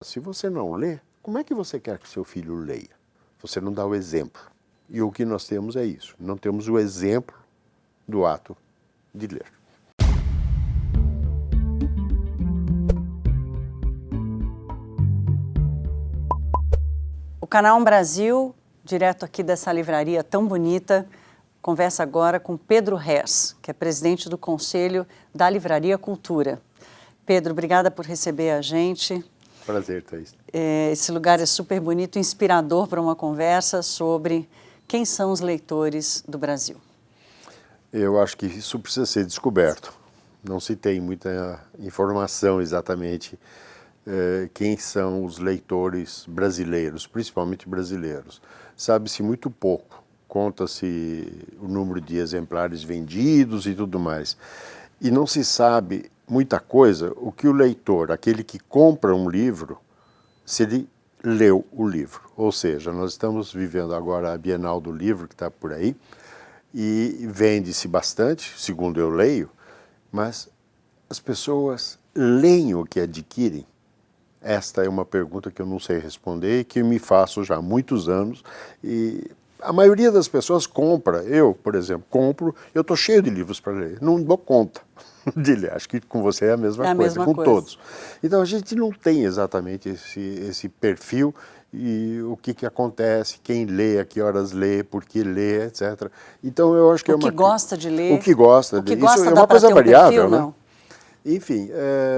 Se você não lê, como é que você quer que seu filho leia? Você não dá o exemplo. E o que nós temos é isso. Não temos o exemplo do ato de ler. O Canal Brasil, direto aqui dessa livraria tão bonita, conversa agora com Pedro Hers, que é presidente do Conselho da Livraria Cultura. Pedro, obrigada por receber a gente. Prazer, Thaís. Esse lugar é super bonito, inspirador para uma conversa sobre quem são os leitores do Brasil. Eu acho que isso precisa ser descoberto. Não se tem muita informação exatamente quem são os leitores brasileiros, principalmente brasileiros. Sabe-se muito pouco. Conta-se o número de exemplares vendidos e tudo mais. E não se sabe muita coisa o que o leitor, aquele que compra um livro, se ele leu o livro. Ou seja, nós estamos vivendo agora a Bienal do Livro, que está por aí, e vende-se bastante, segundo eu leio, mas as pessoas leem o que adquirem? Esta é uma pergunta que eu não sei responder e que me faço já há muitos anos. E a maioria das pessoas compra. Eu, por exemplo, compro, eu estou cheio de livros para ler, não dou conta de ler. Acho que com você é a mesma coisa, com todos. Então a gente não tem exatamente esse perfil e o que acontece, quem lê, a que horas lê, por que lê, etc. Então eu acho que o que gosta de ler. O que gosta. O que Isso gosta é uma coisa variável, perfil, né? Não? Enfim...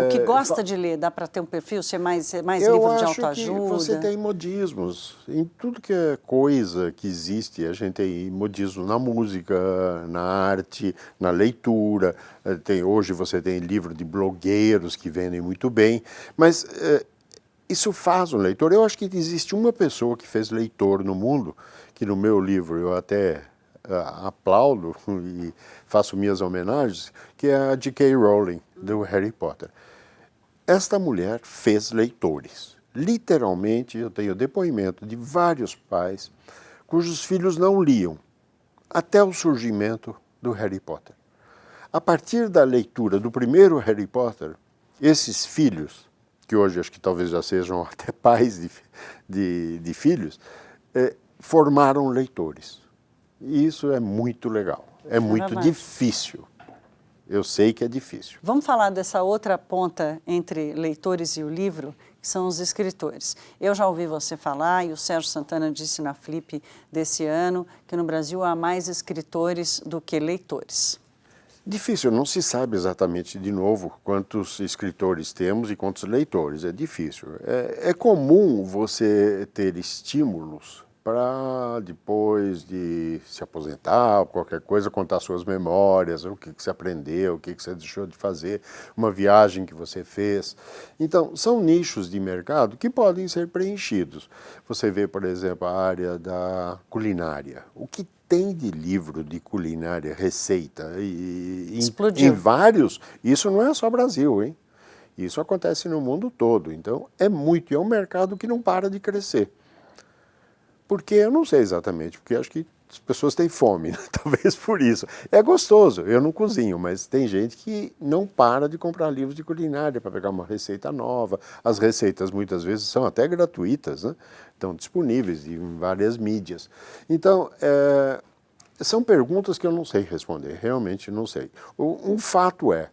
O que gosta de ler, dá para ter um perfil, ser mais livro de autoajuda? Eu acho que você tem modismos. Em tudo que é coisa que existe, a gente tem modismo na música, na arte, na leitura. Hoje você tem livro de blogueiros que vendem muito bem, mas isso faz um leitor. Eu acho que existe uma pessoa que fez leitor no mundo, que no meu livro eu até aplaudo e faço minhas homenagens, que é a J.K. Rowling, do Harry Potter. Esta mulher fez leitores. Literalmente, eu tenho depoimento de vários pais cujos filhos não liam até o surgimento do Harry Potter. A partir da leitura do primeiro Harry Potter, esses filhos, que hoje acho que talvez já sejam até pais de filhos, formaram leitores. E isso é muito legal, é muito difícil. Eu sei que é difícil. Vamos falar dessa outra ponta entre leitores e o livro, que são os escritores. Eu já ouvi você falar, e o Sérgio Santana disse na Flip desse ano, que no Brasil há mais escritores do que leitores. Difícil, não se sabe exatamente, de novo, quantos escritores temos e quantos leitores, é difícil. É comum você ter estímulos para, depois de se aposentar, qualquer coisa, contar suas memórias, o que você aprendeu, o que você deixou de fazer, uma viagem que você fez. Então, são nichos de mercado que podem ser preenchidos. Você vê, por exemplo, a área da culinária. O que tem de livro de culinária, receita, em vários, isso não é só Brasil, hein? Isso acontece no mundo todo. Então, é um mercado que não para de crescer. Porque eu não sei exatamente, porque acho que as pessoas têm fome, né? Talvez por isso. É gostoso, eu não cozinho, mas tem gente que não para de comprar livros de culinária para pegar uma receita nova. As receitas muitas vezes são até gratuitas, né? Estão disponíveis em várias mídias. Então, são perguntas que eu não sei responder, realmente não sei. Um fato é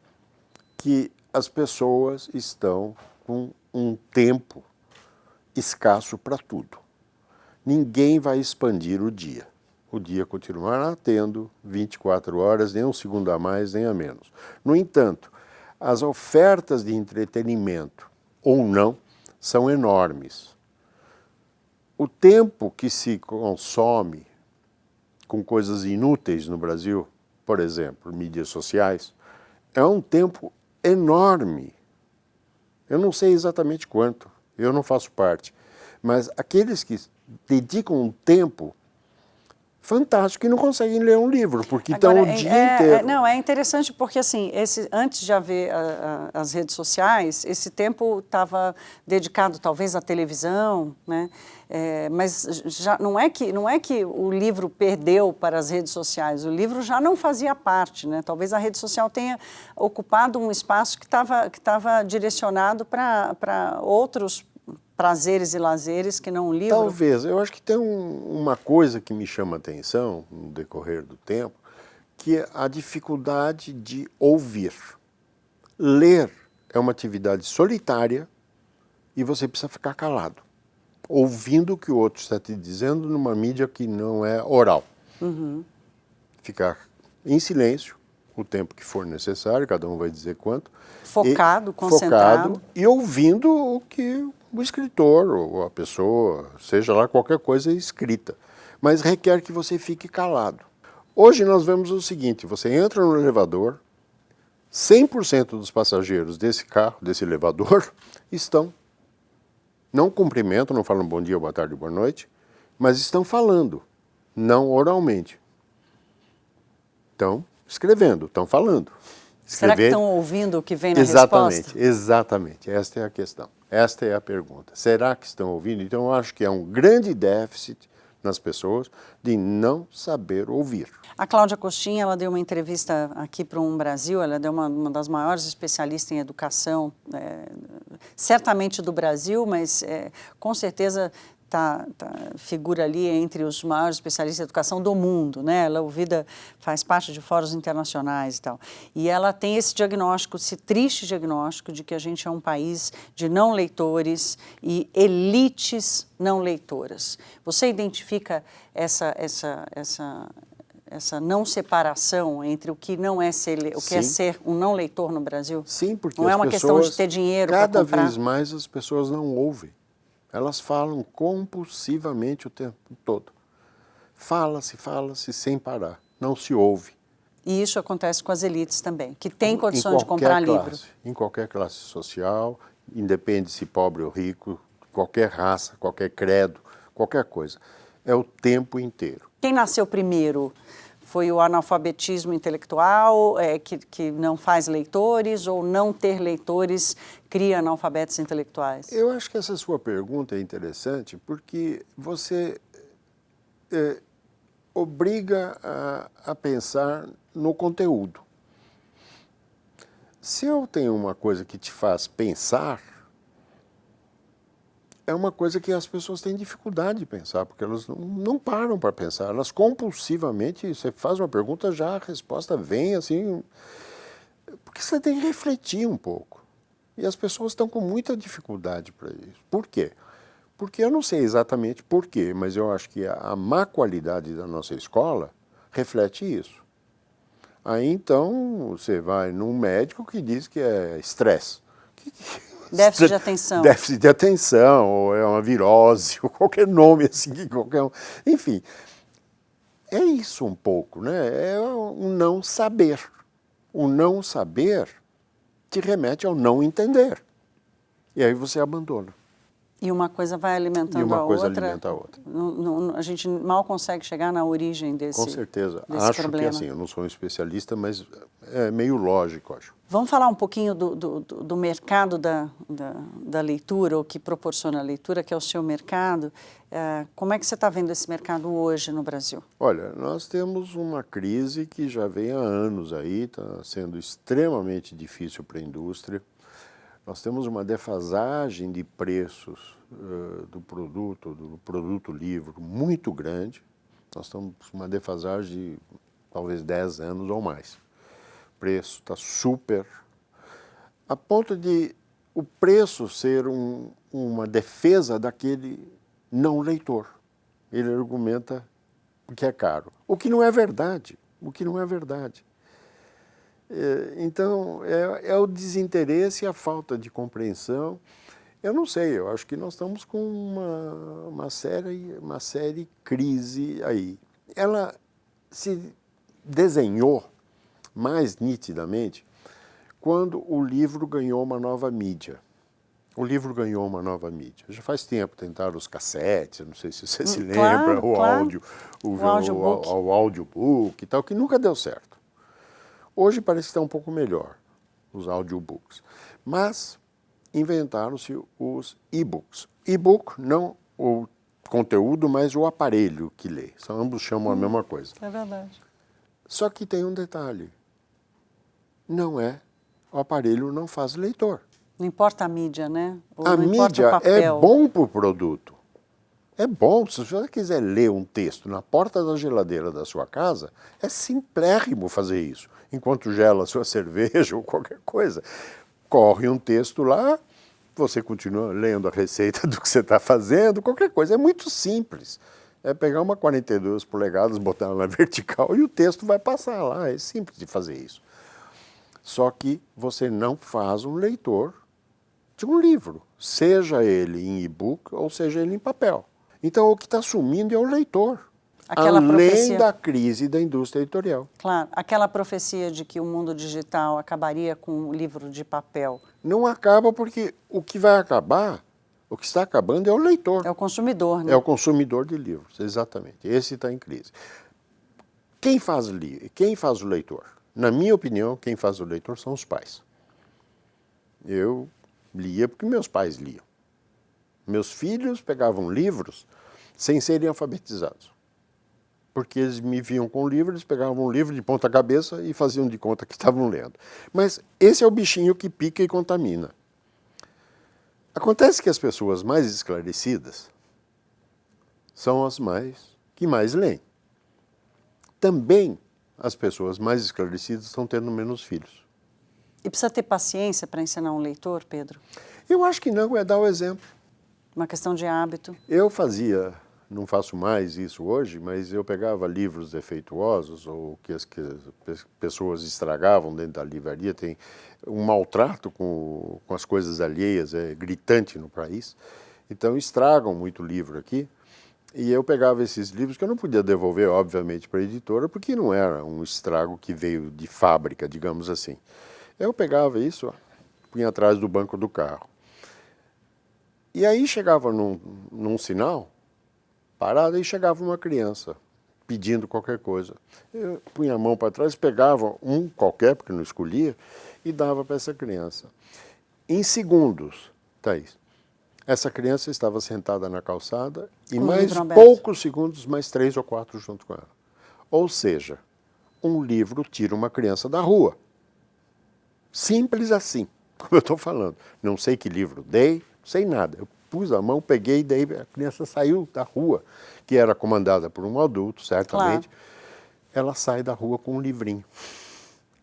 que as pessoas estão com um tempo escasso para tudo. Ninguém vai expandir o dia. O dia continuará tendo 24 horas, nem um segundo a mais, nem a menos. No entanto, as ofertas de entretenimento, ou não, são enormes. O tempo que se consome com coisas inúteis no Brasil, por exemplo, mídias sociais, é um tempo enorme. Eu não sei exatamente quanto, eu não faço parte, mas aqueles que dedicam um tempo fantástico e não conseguem ler um livro, porque estão o dia inteiro. Não, é interessante porque, assim, antes de haver as redes sociais, esse tempo estava dedicado talvez à televisão, né? Mas já não é que o livro perdeu para as redes sociais, o livro já não fazia parte, né? Talvez a rede social tenha ocupado um espaço que estava direcionado para outros prazeres e lazeres que não um livro? Talvez. Eu acho que tem uma coisa que me chama a atenção no decorrer do tempo, que é a dificuldade de ouvir. Ler é uma atividade solitária e você precisa ficar calado, ouvindo o que o outro está te dizendo numa mídia que não é oral. Ficar em silêncio o tempo que for necessário, cada um vai dizer quanto. Focado, concentrado. Focado e ouvindo o que o escritor ou a pessoa, seja lá qualquer coisa escrita. Mas requer que você fique calado. Hoje nós vemos o seguinte, você entra no elevador, 100% dos passageiros desse carro, desse elevador, não cumprimentam, não falam bom dia, boa tarde, boa noite, mas estão falando, não oralmente. Estão escrevendo, estão falando. Será que estão ouvindo o que vem na resposta? resposta? Exatamente. Esta é a questão. Esta é a pergunta. Será que estão ouvindo? Então, eu acho que é um grande déficit nas pessoas de não saber ouvir. A Cláudia Costin, ela deu uma entrevista aqui para um Brasil, ela é uma das maiores especialistas em educação, certamente do Brasil, mas com certeza figura ali entre os maiores especialistas em educação do mundo, né? Ela é ouvida, faz parte de fóruns internacionais e tal. E ela tem esse diagnóstico, esse triste diagnóstico de que a gente é um país de não leitores e elites não leitoras. Você identifica essa não separação entre o que não é ser, o que é ser um não leitor no Brasil? Sim, porque não é uma questão de ter dinheiro para comprar. Cada vez mais as pessoas não ouvem. Elas falam compulsivamente o tempo todo. Fala-se livro parar, não se ouve. E isso acontece com as elites também, que têm condições de comprar livro. Em qualquer classe social, independe se pobre ou rico, qualquer raça, qualquer credo, qualquer coisa. É o tempo inteiro. Quem nasceu primeiro? Foi o analfabetismo intelectual, que não faz leitores, ou não ter leitores cria analfabetos intelectuais? Eu acho que essa sua pergunta é interessante porque você obriga a pensar no conteúdo. Se eu tenho uma coisa que te faz pensar, é uma coisa que as pessoas têm dificuldade de pensar, porque elas não param para pensar. Elas compulsivamente, você faz uma pergunta, já a resposta vem assim, porque você tem que refletir um pouco. E as pessoas estão com muita dificuldade para isso. Por quê? Porque eu não sei exatamente por quê, mas eu acho que a má qualidade da nossa escola reflete isso. Aí então você vai num médico que diz que é estresse. Déficit de atenção. Déficit de atenção, ou é uma virose, ou qualquer nome assim, qualquer um. Enfim, é isso um pouco, né? É um não saber. O não saber te remete ao não entender. E aí você abandona. E uma coisa vai alimentando a outra. E uma coisa alimenta a outra. A gente mal consegue chegar na origem desse problema. Com certeza. Acho que assim, eu não sou um especialista, mas é meio lógico, acho. Vamos falar um pouquinho do mercado da leitura, ou que proporciona a leitura, que é o seu mercado. Como é que você está vendo esse mercado hoje no Brasil? Olha, nós temos uma crise que já vem há anos aí, está sendo extremamente difícil para a indústria. Nós temos uma defasagem de preços do produto livro muito grande. Nós temos uma defasagem de talvez 10 anos ou mais. O preço está super, a ponto de o preço ser uma defesa daquele não leitor. Ele argumenta que é caro, o que não é verdade, Então, é o desinteresse e a falta de compreensão. Eu não sei, eu acho que nós estamos com uma séria crise aí. Ela se desenhou mais nitidamente quando o livro ganhou uma nova mídia. Já faz tempo, tentaram os cassetes, não sei se você se lembra, o audiobook e tal, que nunca deu certo. Hoje parece que está um pouco melhor, os audiobooks. Mas inventaram-se os e-books. E-book, não o conteúdo, mas o aparelho que lê. Ambos chamam a mesma coisa. É verdade. Só que tem um detalhe. O aparelho não faz leitor. Não importa a mídia, né? Ou A não importa mídia o papel. é bom para o produto. É bom, se você quiser ler um texto na porta da geladeira da sua casa, é simplérrimo fazer isso. Enquanto gela a sua cerveja ou qualquer coisa, corre um texto lá, você continua lendo a receita do que você está fazendo, qualquer coisa. É muito simples. É pegar uma 42 polegadas, botar ela na vertical e o texto vai passar lá. É simples de fazer isso. Só que você não faz um leitor de um livro, seja ele em e-book ou seja ele em papel. Então, o que está sumindo é o leitor, Aquela além profecia. da crise da indústria editorial. Claro, aquela profecia de que o mundo digital acabaria com o livro de papel. Não acaba porque o que vai acabar, o que está acabando é o leitor. É o consumidor, né? É o consumidor de livros, exatamente. Esse está em crise. Quem faz o leitor? Na minha opinião, quem faz o leitor são os pais. Eu lia porque meus pais liam. Meus filhos pegavam livros sem serem alfabetizados. Porque eles me viam com o livro, eles pegavam um livro de ponta cabeça e faziam de conta que estavam lendo. Mas esse é o bichinho que pica e contamina. Acontece que as pessoas mais esclarecidas são as que mais leem. Também as pessoas mais esclarecidas estão tendo menos filhos. E precisa ter paciência para ensinar um leitor, Pedro? Eu acho que não, é dar o exemplo. Uma questão de hábito. Eu fazia, não faço mais isso hoje, mas eu pegava livros defeituosos ou que as pessoas estragavam dentro da livraria. Tem um maltrato com as coisas alheias, é gritante no país. Então estragam muito livro aqui. E eu pegava esses livros que eu não podia devolver, obviamente, para a editora, porque não era um estrago que veio de fábrica, digamos assim. Eu pegava isso, punha atrás do banco do carro. E aí chegava num sinal, parado, e chegava uma criança pedindo qualquer coisa. Eu punha a mão para trás, pegava um qualquer, porque não escolhia, e dava para essa criança. Em segundos, Thaís, essa criança estava sentada na calçada e mais poucos segundos, mais 3 ou 4 junto com ela. Ou seja, um livro tira uma criança da rua. Simples assim, como eu estou falando. Não sei que livro dei, sei nada. Eu pus a mão, peguei e dei, a criança saiu da rua, que era comandada por um adulto, certamente. Claro. Ela sai da rua com um livrinho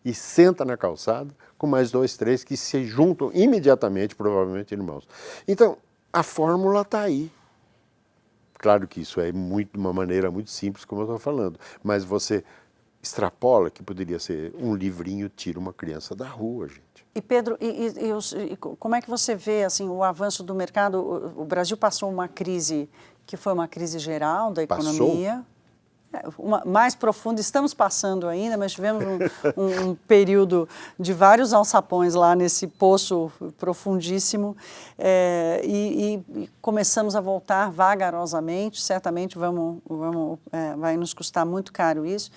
e senta na calçada com mais 2, 3 que se juntam imediatamente, provavelmente irmãos. Então, a fórmula está aí. Claro que isso é de uma maneira muito simples, como eu estou falando, mas você extrapola que poderia ser um livrinho tira uma criança da rua, gente. E Pedro, como é que você vê assim, o avanço do mercado? O Brasil passou uma crise que foi uma crise geral da economia. Mais profunda, estamos passando ainda, mas tivemos um período de vários alçapões lá nesse poço profundíssimo e começamos a voltar vagarosamente, certamente vai nos custar muito caro isso.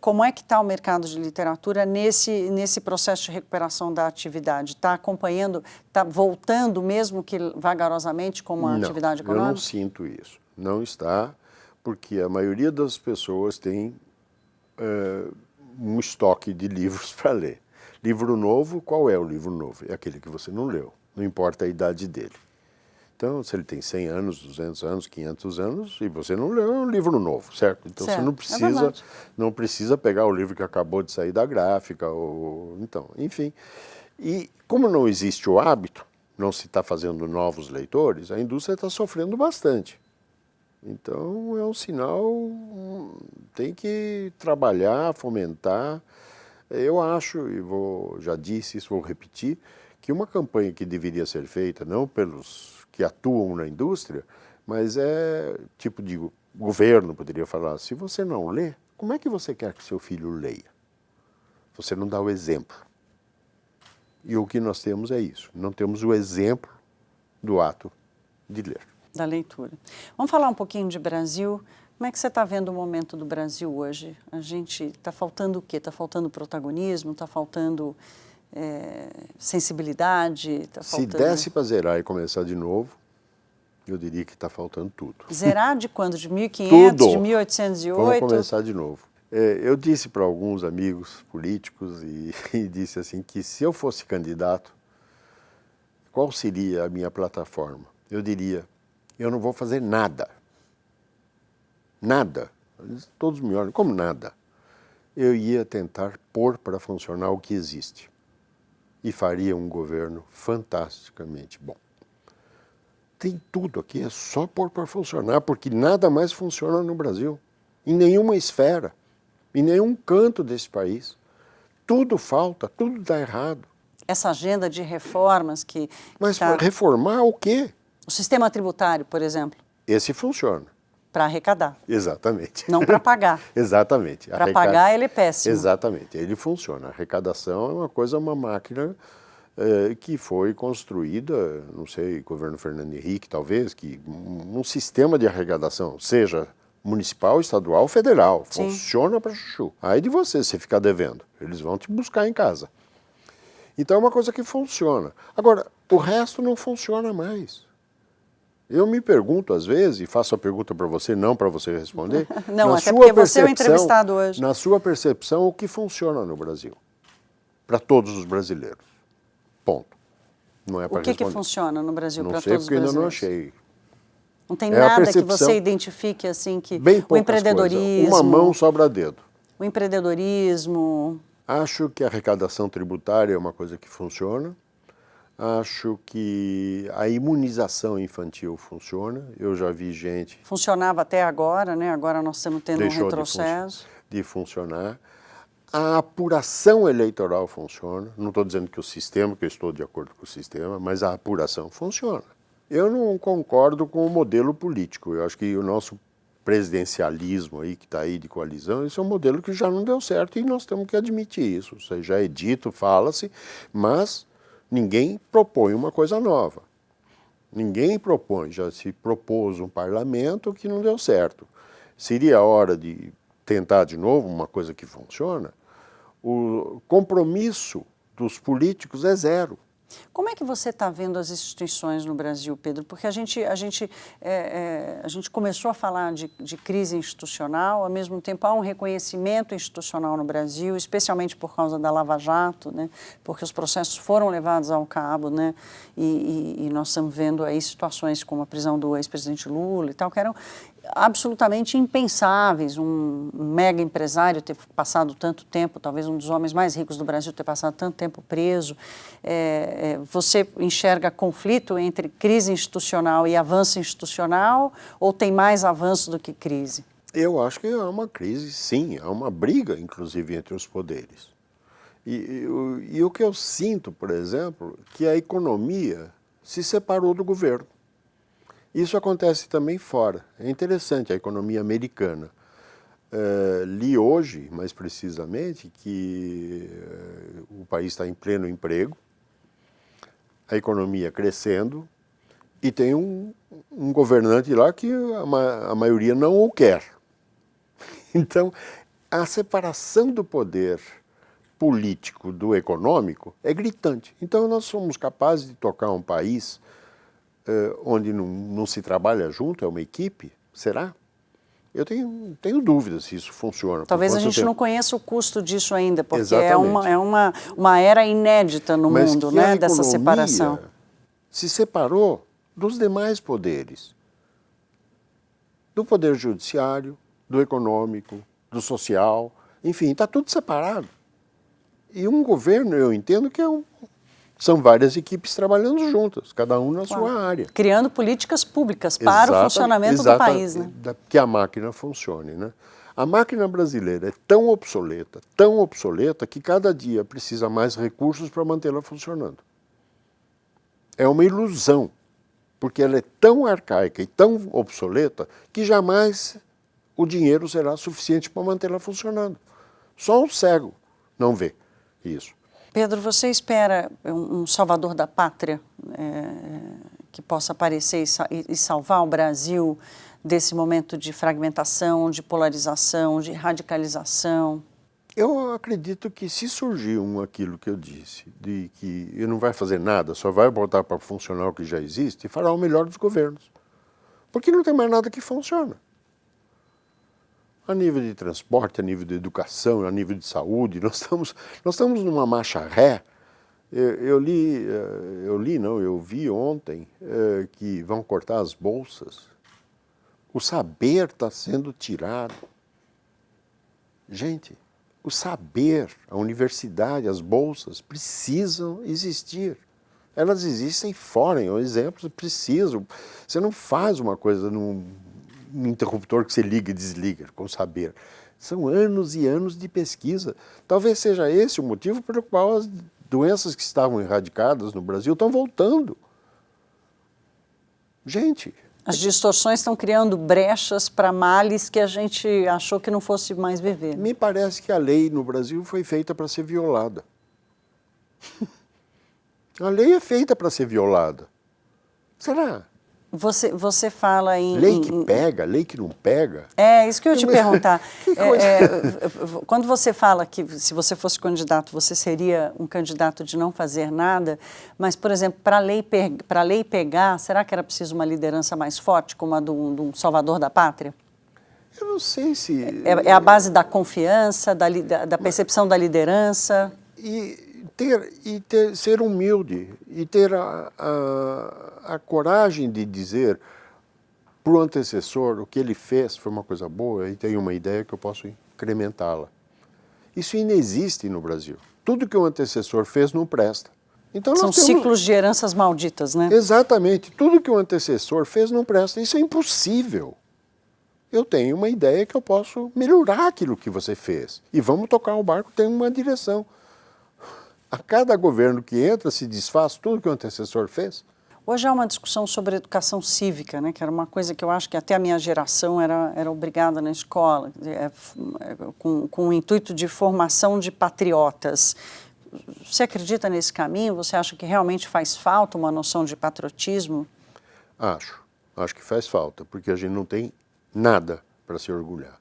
Como é que está o mercado de literatura nesse processo de recuperação da atividade? Está acompanhando, está voltando mesmo que vagarosamente como a atividade econômica? Eu não sinto isso, não está. Porque a maioria das pessoas tem um estoque de livros para ler. Livro novo, qual é o livro novo? É aquele que você não leu, não importa a idade dele. Então, se ele tem 100 anos, 200 anos, 500 anos, e você não leu, é um livro novo, certo? Então, certo. Você não precisa pegar o livro que acabou de sair da gráfica, então, enfim. E como não existe o hábito, não se está fazendo novos leitores, a indústria está sofrendo bastante. Então, é um sinal, tem que trabalhar, fomentar. Eu acho, e já disse isso, vou repetir, que uma campanha que deveria ser feita, não pelos que atuam na indústria, mas tipo de governo, poderia falar, se você não lê, como é que você quer que seu filho leia? Você não dá o exemplo. E o que nós temos é isso, não temos o exemplo do ato de ler. Da leitura. Vamos falar um pouquinho de Brasil. Como é que você está vendo o momento do Brasil hoje? A gente está faltando o quê? Está faltando protagonismo? Está faltando sensibilidade? Se desse para zerar e começar de novo, eu diria que está faltando tudo. Zerar de quando? De 1500? Tudo. De 1808? Vamos começar de novo. Eu disse para alguns amigos políticos e disse assim que se eu fosse candidato, qual seria a minha plataforma? Eu diria, eu não vou fazer nada. Nada. Todos me olham como nada. Eu ia tentar pôr para funcionar o que existe. E faria um governo fantasticamente bom. Tem tudo aqui, é só pôr para funcionar, porque nada mais funciona no Brasil. Em nenhuma esfera, em nenhum canto desse país. Tudo falta, tudo dá errado. Essa agenda de reformas que... Mas reformar o quê? O sistema tributário, por exemplo. Esse funciona. Para arrecadar. Exatamente. Não para pagar. Exatamente. Para pagar ele é péssimo. Exatamente, ele funciona. A arrecadação é uma coisa, uma máquina que foi construída, não sei, governo Fernando Henrique talvez, que um sistema de arrecadação, seja municipal, estadual, federal, Sim. Funciona para chuchu. Aí de você ficar devendo, eles vão te buscar em casa. Então é uma coisa que funciona. Agora, o resto não funciona mais. Eu me pergunto às vezes, e faço a pergunta para você, não para você responder. Não, até porque você é o entrevistado hoje. Na sua percepção, o que funciona no Brasil? Para todos os brasileiros. Ponto. Não é para responder. O que funciona no Brasil para todos os brasileiros? Não sei, porque ainda não achei. Não tem nada que você identifique assim que... Bem poucas o empreendedorismo... Coisas. Uma mão sobra dedo. O empreendedorismo... Acho que a arrecadação tributária é uma coisa que funciona. Acho que a imunização infantil funciona. Eu já vi gente... Funcionava até agora, né? Agora nós estamos tendo um retrocesso. De funcionar. A apuração eleitoral funciona. Não estou dizendo que o sistema, que eu estou de acordo com o sistema, mas a apuração funciona. Eu não concordo com o modelo político. Eu acho que o nosso presidencialismo aí, que está aí de coalizão, esse é um modelo que já não deu certo e nós temos que admitir isso. Ou seja, já é dito, fala-se, mas ninguém propõe uma coisa nova. Ninguém propõe, já se propôs um parlamento que não deu certo. Seria a hora de tentar de novo uma coisa que funciona? O compromisso dos políticos é zero. Como é que você está vendo as instituições no Brasil, Pedro? Porque a gente começou a falar de crise institucional, ao mesmo tempo há um reconhecimento institucional no Brasil, especialmente por causa da Lava Jato, né? Porque os processos foram levados ao cabo, né? E nós estamos vendo aí situações como a prisão do ex-presidente Lula e tal, que eram absolutamente impensáveis, um mega empresário ter passado tanto tempo, talvez um dos homens mais ricos do Brasil ter passado tanto tempo preso. Você enxerga conflito entre crise institucional e avanço institucional, ou tem mais avanço do que crise? Eu acho que há uma crise, sim, há uma briga, inclusive, entre os poderes. E o que eu sinto, por exemplo, que a economia se separou do governo. Isso acontece também fora. É interessante a economia americana. Li hoje, mais precisamente, que o país está em pleno emprego, a economia crescendo, e tem um governante lá que a maioria não o quer. Então, a separação do poder político do econômico é gritante. Então, nós somos capazes de tocar um país onde não se trabalha junto, é uma equipe? Será? Eu tenho dúvidas se isso funciona. Talvez a gente não conheça o custo disso ainda, porque exatamente. É uma era inédita no mundo, né, dessa separação. Se separou dos demais poderes. Do poder judiciário, do econômico, do social, enfim, está tudo separado. E um governo, eu entendo que são várias equipes trabalhando juntas, cada um na sua área. Criando políticas públicas para o funcionamento do país, né? Que a máquina funcione, né? A máquina brasileira é tão obsoleta, que cada dia precisa mais recursos para mantê-la funcionando. É uma ilusão, porque ela é tão arcaica e tão obsoleta que jamais o dinheiro será suficiente para mantê-la funcionando. Só um cego não vê isso. Pedro, você espera um salvador da pátria que possa aparecer e salvar o Brasil desse momento de fragmentação, de polarização, de radicalização? Eu acredito que se surgir aquilo que eu disse, de que ele não vai fazer nada, só vai botar para funcionar o que já existe, fará o melhor dos governos. Porque não tem mais nada que funciona. A nível de transporte, a nível de educação, a nível de saúde, nós estamos numa marcha ré Eu vi ontem que vão cortar as bolsas. O saber está sendo tirado. Gente, o saber, a universidade, as bolsas precisam existir. Elas existem fora, exemplos precisam. Você não faz uma coisa num interruptor que você liga e desliga com o saber. São anos e anos de pesquisa. Talvez seja esse o motivo pelo qual as doenças que estavam erradicadas no Brasil estão voltando. Gente... As distorções estão criando brechas para males que a gente achou que não fosse mais viver. Me parece que a lei no Brasil foi feita para ser violada. A lei é feita para ser violada. Será? Você fala em... Lei que pega, lei que não pega. É, isso que eu ia te perguntar. Que coisa... Quando você fala que se você fosse candidato, você seria um candidato de não fazer nada, mas, por exemplo, para a lei pegar, será que era preciso uma liderança mais forte, como a de um salvador da pátria? Eu não sei se... É a base da confiança, da percepção da liderança? Ser humilde e ter a coragem de dizer para o antecessor o que ele fez foi uma coisa boa e tem uma ideia que eu posso incrementá-la. Isso inexiste no Brasil. Tudo que o antecessor fez não presta. Então São ciclos de heranças malditas, né? Exatamente. Tudo que o antecessor fez não presta. Isso é impossível. Eu tenho uma ideia que eu posso melhorar aquilo que você fez. E vamos tocar o barco, tem uma direção. A cada governo que entra se desfaz tudo que o antecessor fez. Hoje há uma discussão sobre educação cívica, né, que era uma coisa que eu acho que até a minha geração era obrigada na escola, com o intuito de formação de patriotas. Você acredita nesse caminho? Você acha que realmente faz falta uma noção de patriotismo? Acho que faz falta, porque a gente não tem nada para se orgulhar.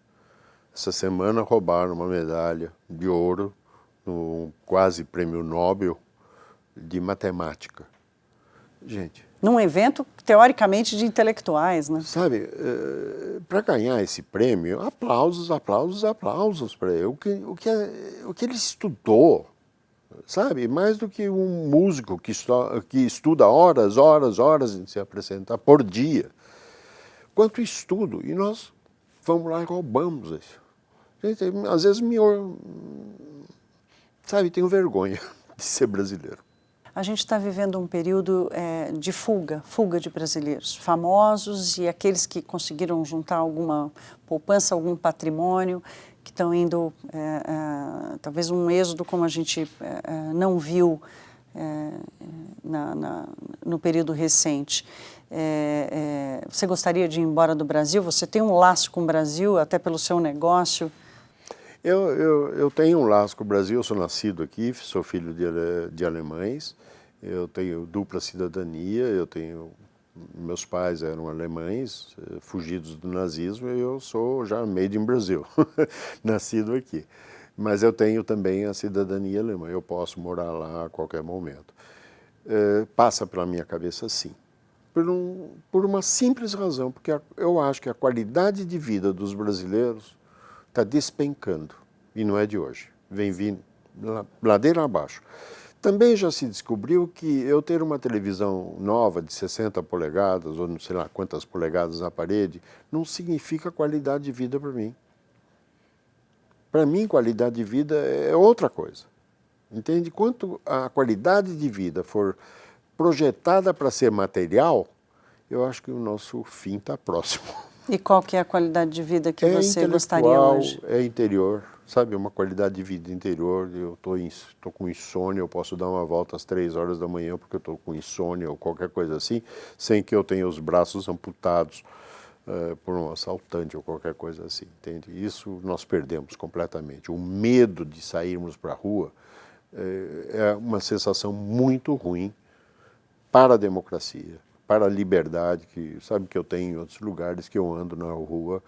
Essa semana roubaram uma medalha de ouro no quase prêmio Nobel de matemática. Gente... Num evento, teoricamente, de intelectuais, né? Sabe, para ganhar esse prêmio, aplausos para ele. O que ele estudou, sabe? Mais do que um músico que estuda horas em se apresentar por dia. Quanto estudo, e nós vamos lá e roubamos isso. Gente, às vezes sabe, tenho vergonha de ser brasileiro. A gente está vivendo um período de fuga de brasileiros, famosos e aqueles que conseguiram juntar alguma poupança, algum patrimônio, que estão indo, talvez um êxodo como a gente não viu no período recente. Você gostaria de ir embora do Brasil? Você tem um laço com o Brasil, até pelo seu negócio? Eu tenho um laço com o Brasil, eu sou nascido aqui, sou filho de alemães, eu tenho dupla cidadania, meus pais eram alemães, fugidos do nazismo, e eu sou já made in Brasil, nascido aqui. Mas eu tenho também a cidadania alemã, eu posso morar lá a qualquer momento. Passa pela minha cabeça, sim, por uma simples razão, porque eu acho que a qualidade de vida dos brasileiros está despencando, e não é de hoje, vem vindo ladeira abaixo. Também já se descobriu que eu ter uma televisão nova de 60 polegadas, ou não sei lá quantas polegadas na parede, não significa qualidade de vida para mim. Para mim, qualidade de vida é outra coisa. Entende? Quanto a qualidade de vida for projetada para ser material, eu acho que o nosso fim está próximo. E qual que é a qualidade de vida que você gostaria hoje? É interior, sabe? Uma qualidade de vida interior. Eu estou com insônia, eu posso dar uma volta às 3 horas da manhã porque eu estou com insônia ou qualquer coisa assim, sem que eu tenha os braços amputados por um assaltante ou qualquer coisa assim, entende? Isso nós perdemos completamente. O medo de sairmos para a rua é uma sensação muito ruim para a democracia, para a liberdade, que sabe que eu tenho em outros lugares que eu ando na rua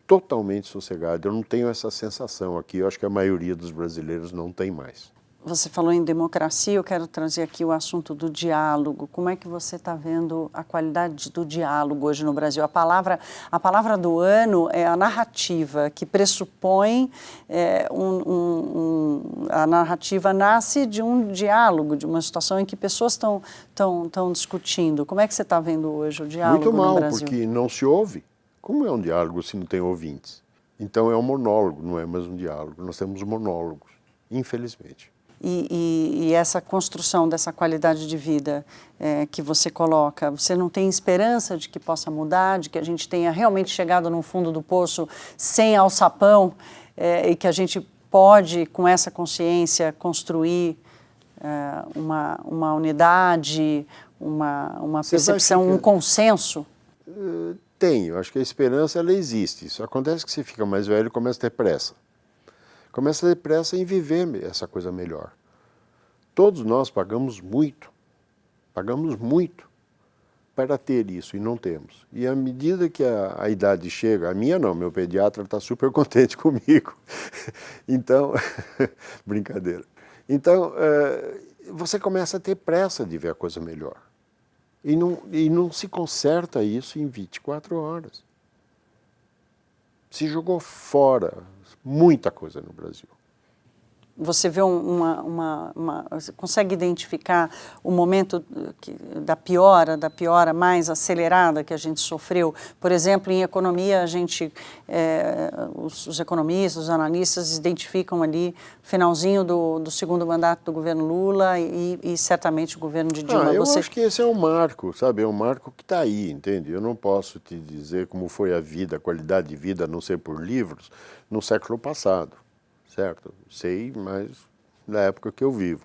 totalmente sossegado. Eu não tenho essa sensação aqui, eu acho que a maioria dos brasileiros não tem mais. Você falou em democracia, eu quero trazer aqui o assunto do diálogo. Como é que você está vendo a qualidade do diálogo hoje no Brasil? A palavra do ano é a narrativa, que pressupõe, a narrativa nasce de um diálogo, de uma situação em que pessoas estão discutindo. Como é que você está vendo hoje o diálogo Muito mal, no Brasil? porque não se ouve. Como é um diálogo se não tem ouvintes? Então é um monólogo, não é mais um diálogo. Nós temos monólogos, infelizmente. E essa construção dessa qualidade de vida que você coloca, você não tem esperança de que possa mudar, de que a gente tenha realmente chegado no fundo do poço sem alçapão e que a gente pode, com essa consciência, construir uma unidade, uma percepção, um consenso? Tenho, acho que a esperança ela existe. Isso acontece que você fica mais velho e começa a ter pressa. Começa a ter pressa em viver essa coisa melhor. Todos nós pagamos muito para ter isso e não temos. E à medida que a idade chega, a minha não, meu pediatra está super contente comigo. Então, brincadeira. Então, você começa a ter pressa de ver a coisa melhor. E não se conserta isso em 24 horas. Se jogou fora muita coisa no Brasil. Você vê você consegue identificar o momento da piora mais acelerada que a gente sofreu? Por exemplo, em economia, a gente, os economistas, os analistas identificam ali o finalzinho do segundo mandato do governo Lula e certamente o governo de Dilma. Eu acho que esse é um marco, sabe? É um marco que está aí, entende? Eu não posso te dizer como foi a vida, a qualidade de vida, a não ser por livros, no século passado. Certo? Sei, mas na época que eu vivo.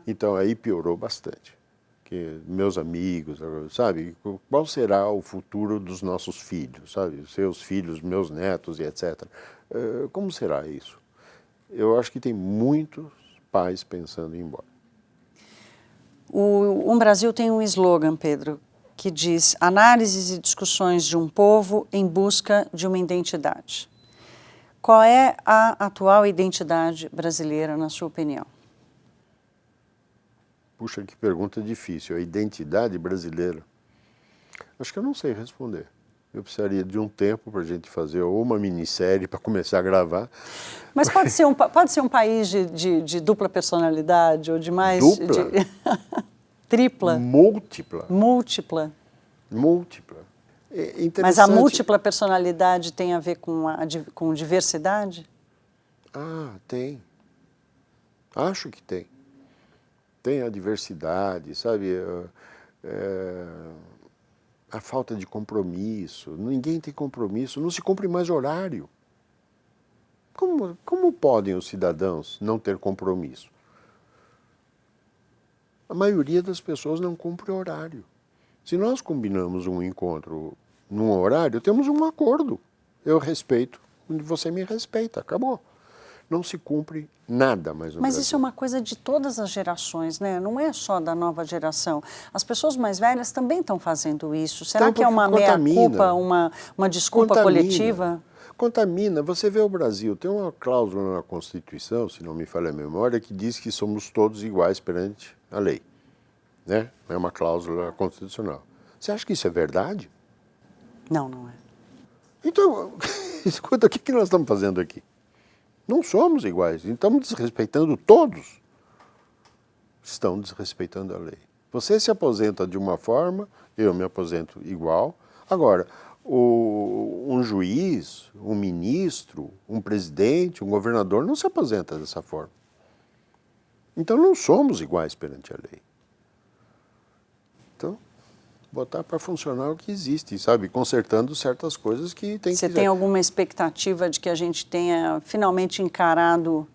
Então aí piorou bastante. Que meus amigos, sabe? Qual será o futuro dos nossos filhos, sabe? Seus filhos, meus netos e etc. Como será isso? Eu acho que tem muitos pais pensando em ir embora. O Brasil tem um slogan, Pedro, que diz: análises e discussões de um povo em busca de uma identidade. Qual é a atual identidade brasileira, na sua opinião? Puxa, que pergunta difícil. A identidade brasileira? Acho que eu não sei responder. Eu precisaria de um tempo para a gente fazer ou uma minissérie para começar a gravar. Mas pode ser um país de dupla personalidade ou de mais... Dupla? Tripla? Múltipla. Múltipla. Múltipla. Mas a múltipla personalidade tem a ver com diversidade? Tem. Acho que tem. Tem a diversidade, sabe? A falta de compromisso. Ninguém tem compromisso, não se cumpre mais horário. Como podem os cidadãos não ter compromisso? A maioria das pessoas não cumpre horário. Se nós combinamos um encontro num horário, temos um acordo. Eu respeito, você me respeita, acabou. Não se cumpre nada mais no Mas Brasil. isso é uma coisa de todas as gerações, né? Não é só da nova geração. As pessoas mais velhas também estão fazendo isso. Será que é uma meia-culpa, uma desculpa coletiva? Contamina. Você vê o Brasil, tem uma cláusula na Constituição, se não me falha a memória, que diz que somos todos iguais perante a lei. Né? É uma cláusula constitucional. Você acha que isso é verdade? Não, não é. Então, escuta, o que nós estamos fazendo aqui? Não somos iguais, estamos desrespeitando todos. Estão desrespeitando a lei. Você se aposenta de uma forma, eu me aposento igual. Agora, um juiz, um ministro, um presidente, um governador não se aposenta dessa forma. Então não somos iguais perante a lei. Então, botar para funcionar o que existe, sabe? Consertando certas coisas que tem que... Você tem alguma expectativa de que a gente tenha finalmente encarado,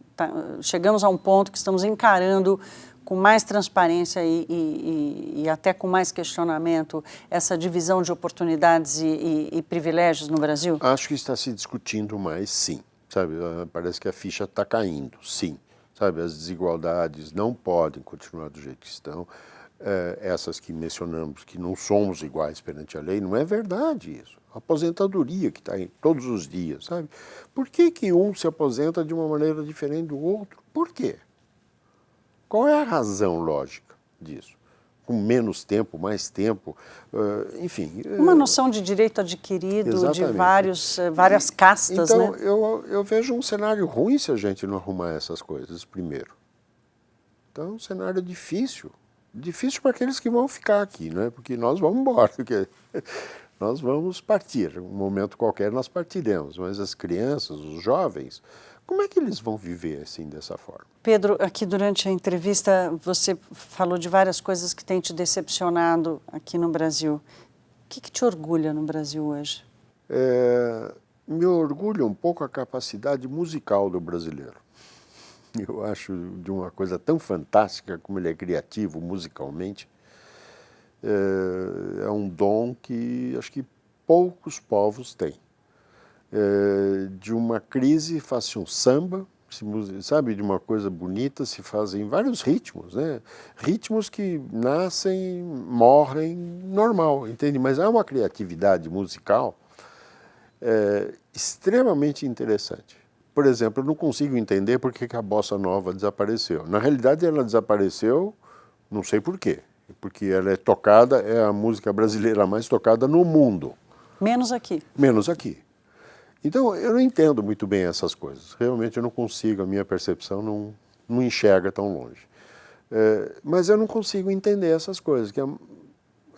chegamos a um ponto que estamos encarando com mais transparência e até com mais questionamento essa divisão de oportunidades e privilégios no Brasil? Acho que está se discutindo mais, sim. Sabe? Parece que a ficha está caindo, sim. Sabe? As desigualdades não podem continuar do jeito que estão. Essas que mencionamos, que não somos iguais perante a lei, não é verdade isso. A aposentadoria que está aí todos os dias, sabe? Por que um se aposenta de uma maneira diferente do outro? Por quê? Qual é a razão lógica disso? Com menos tempo, mais tempo, enfim. Uma noção de direito adquirido, Exatamente. de várias castas, então, né? eu vejo um cenário ruim se a gente não arrumar essas coisas primeiro. Então, é um cenário difícil. Difícil para aqueles que vão ficar aqui, né? Porque nós vamos embora, porque nós vamos partir. Um momento qualquer nós partiremos, mas as crianças, os jovens, como é que eles vão viver assim, dessa forma? Pedro, aqui durante a entrevista você falou de várias coisas que têm te decepcionado aqui no Brasil. O que te orgulha no Brasil hoje? Me orgulha um pouco a capacidade musical do brasileiro. Eu acho de uma coisa tão fantástica como ele é criativo musicalmente. É um dom que acho que poucos povos têm. De uma crise faz-se um samba, sabe, de uma coisa bonita se fazem vários ritmos, né? Ritmos que nascem, morrem, normal, entende? Mas há uma criatividade musical extremamente interessante. Por exemplo, eu não consigo entender por que a bossa nova desapareceu. Na realidade, ela desapareceu, não sei por quê, porque ela é a música brasileira mais tocada no mundo. Menos aqui. Menos aqui. Então, eu não entendo muito bem essas coisas. Realmente eu não consigo, a minha percepção não enxerga tão longe. Mas eu não consigo entender essas coisas, que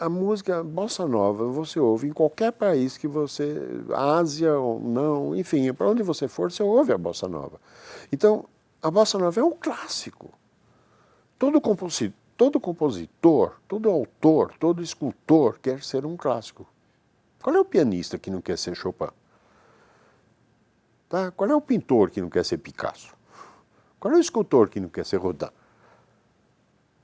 a música bossa nova você ouve em qualquer país que você, Ásia ou não, enfim, para onde você for, você ouve a bossa nova. Então, a bossa nova é um clássico. Todo compositor, todo autor, todo escultor quer ser um clássico. Qual é o pianista que não quer ser Chopin? Tá? Qual é o pintor que não quer ser Picasso? Qual é o escultor que não quer ser Rodin?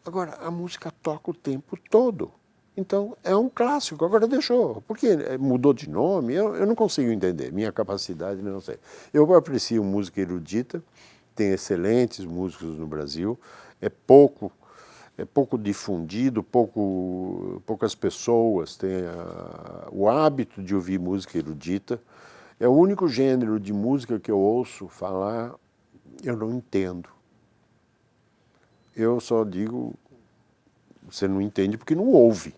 Agora, a música toca o tempo todo. Então, é um clássico. Agora deixou. Por que mudou de nome? Eu não consigo entender. Minha capacidade, não sei. Eu aprecio música erudita, tem excelentes músicos no Brasil, é pouco difundido, poucas pessoas têm o hábito de ouvir música erudita. É o único gênero de música que eu ouço falar, eu não entendo. Eu só digo, você não entende porque não ouve.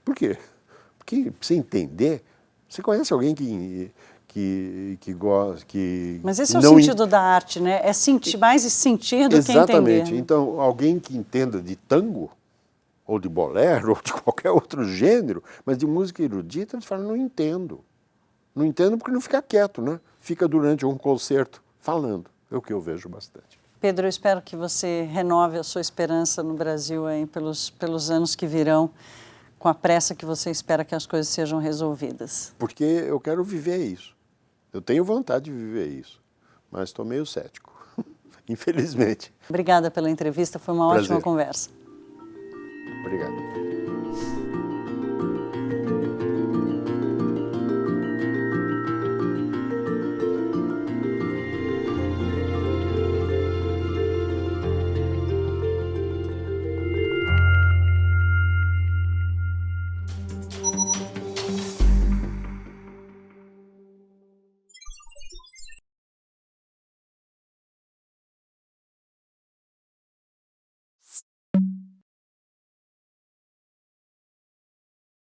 Por quê? Porque, pra você entender, você conhece alguém que gosta, que Mas esse é o sentido da arte, né? É mais sentir do que entender. Exatamente. Então, alguém que entenda de tango, ou de bolero, ou de qualquer outro gênero, mas de música erudita, eles falam, não entendo. Não entendo porque não fica quieto, né? Fica durante um concerto falando. É o que eu vejo bastante. Pedro, eu espero que você renove a sua esperança no Brasil aí pelos anos que virão, com a pressa que você espera que as coisas sejam resolvidas. Porque eu quero viver isso. Eu tenho vontade de viver isso, mas estou meio cético, infelizmente. Obrigada pela entrevista, foi uma ótima conversa. Obrigado.